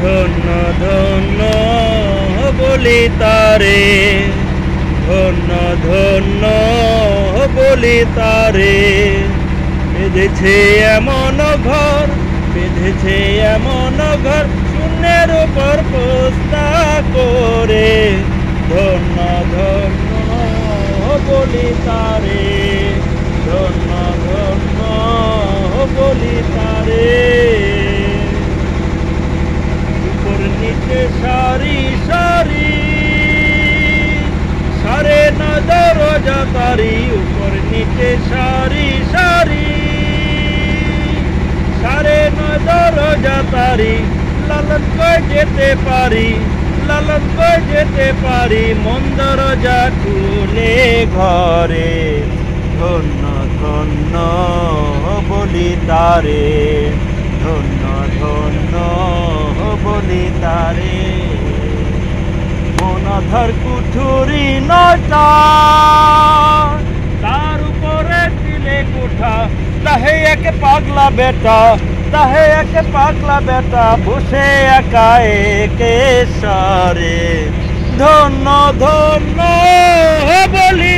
ধন্য ধন্য বলি তারে, ধন্য ধন্য বলি তারে। বেঁধেছে এমন ঘর, বেঁধেছে এমন ঘর, শূন্যের উপর পোস্তা করে। ধন্য ধন্য বলি তারে, ধন্য ধন্য বলি তারে। উপর নিচে সারি সারি, সারে না দরজা তারি। উপর নিচে সারি সারি, সারে না দরজা তারি। লালন করে যেতে পারি, লালন করে যেতে পারি, মন দরজা খুলে ঘরে। ধন্য ধন্য বলি তারে, ধন্য ধন্য বলি তারে। মনাধার কুঠুরি নটা, তার উপরে দিলে কোঠা। তাহে এক পাগলা বেটা, তাহে এক পাগলা বেটা, বসে একা একে সারে। ধন্য ধন্য বলি